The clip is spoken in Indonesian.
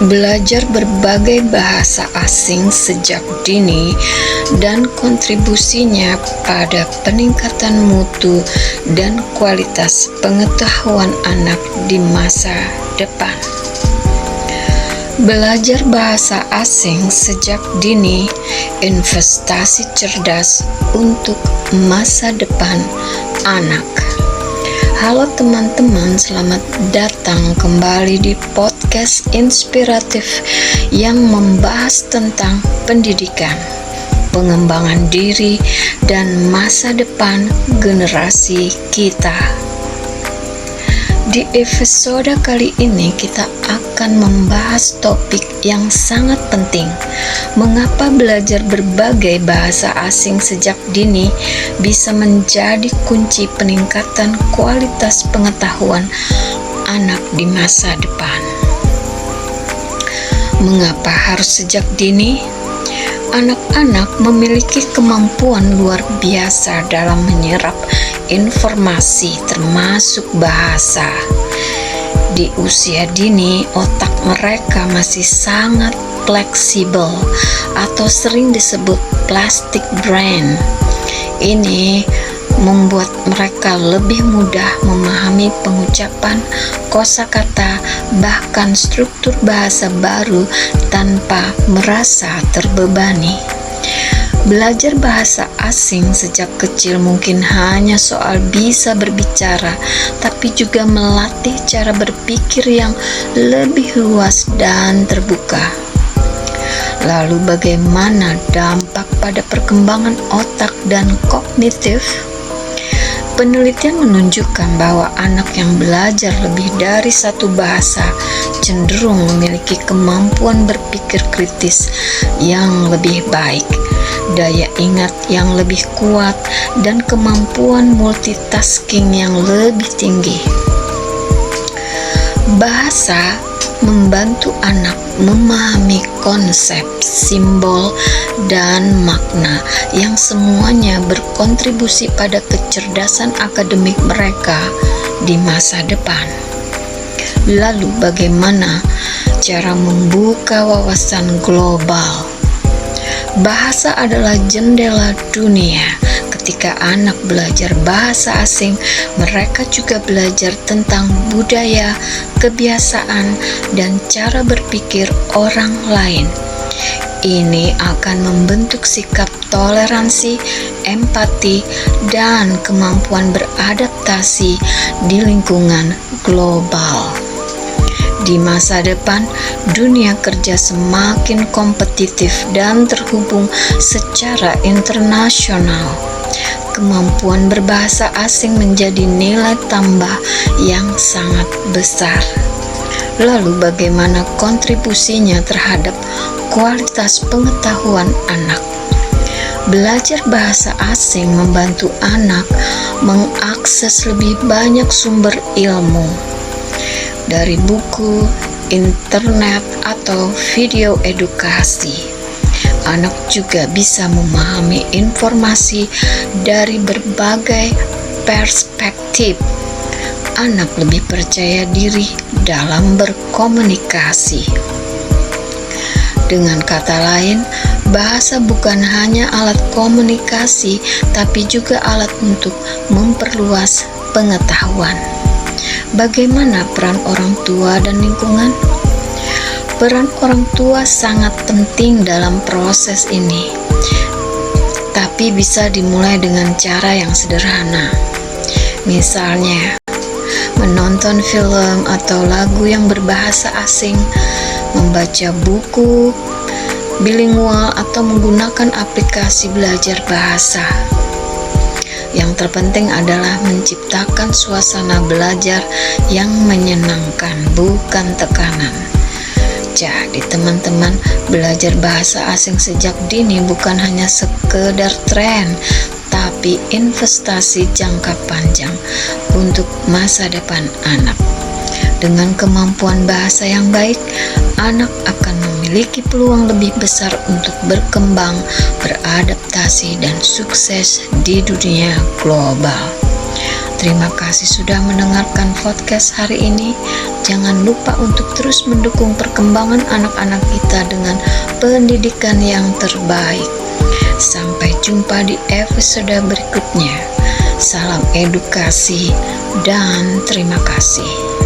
Belajar berbagai bahasa asing sejak dini dan kontribusinya pada peningkatan mutu dan kualitas pengetahuan anak di masa depan. Belajar bahasa asing sejak dini, investasi cerdas untuk masa depan anak. Halo teman-teman, selamat datang kembali di podcast inspiratif yang membahas tentang pendidikan, pengembangan diri, dan masa depan generasi kita. Di episode kali ini kita akan membahas topik yang sangat penting. Mengapa belajar berbagai bahasa asing sejak dini bisa menjadi kunci peningkatan kualitas pengetahuan anak di masa depan? Mengapa harus sejak dini? Anak-anak memiliki kemampuan luar biasa dalam menyerap informasi termasuk bahasa. Di usia dini, otak mereka masih sangat fleksibel atau sering disebut plastic brain. Ini membuat mereka lebih mudah memahami pengucapan, kosakata, bahkan struktur bahasa baru tanpa merasa terbebani. Belajar bahasa asing sejak kecil mungkin hanya soal bisa berbicara, tapi juga melatih cara berpikir yang lebih luas dan terbuka. Lalu bagaimana dampak pada perkembangan otak dan kognitif? Penelitian menunjukkan bahwa anak yang belajar lebih dari satu bahasa cenderung memiliki kemampuan berpikir kritis yang lebih baik, daya ingat yang lebih kuat, dan kemampuan multitasking yang lebih tinggi. Bahasa membantu anak memahami konsep, simbol, dan makna yang semuanya berkontribusi pada kecerdasan akademik mereka di masa depan. Lalu bagaimana cara membuka wawasan global? Bahasa adalah jendela dunia. Ketika anak belajar bahasa asing, mereka juga belajar tentang budaya, kebiasaan, dan cara berpikir orang lain. Ini akan membentuk sikap toleransi, empati, dan kemampuan beradaptasi di lingkungan global. Di masa depan, dunia kerja semakin kompetitif dan terhubung secara internasional. Kemampuan berbahasa asing menjadi nilai tambah yang sangat besar. Lalu bagaimana kontribusinya terhadap kualitas pengetahuan anak? Belajar bahasa asing membantu anak mengakses lebih banyak sumber ilmu, dari buku, internet, atau video edukasi. Anak juga bisa memahami informasi dari berbagai perspektif. Anak lebih percaya diri dalam berkomunikasi. Dengan kata lain, bahasa bukan hanya alat komunikasi, tapi juga alat untuk memperluas pengetahuan. Bagaimana peran orang tua dan lingkungan? Peran orang tua sangat penting dalam proses ini, tapi bisa dimulai dengan cara yang sederhana. Misalnya, menonton film atau lagu yang berbahasa asing, membaca buku bilingual, atau menggunakan aplikasi belajar bahasa. Yang terpenting adalah menciptakan suasana belajar yang menyenangkan, bukan tekanan. Jadi teman-teman, belajar bahasa asing sejak dini bukan hanya sekedar tren, tapi investasi jangka panjang untuk masa depan anak. Dengan kemampuan bahasa yang baik, anak akan memiliki peluang lebih besar untuk berkembang, beradaptasi, dan sukses di dunia global. Terima kasih sudah mendengarkan podcast hari ini. Jangan lupa untuk terus mendukung perkembangan anak-anak kita dengan pendidikan yang terbaik. Sampai jumpa di episode berikutnya. Salam edukasi dan terima kasih.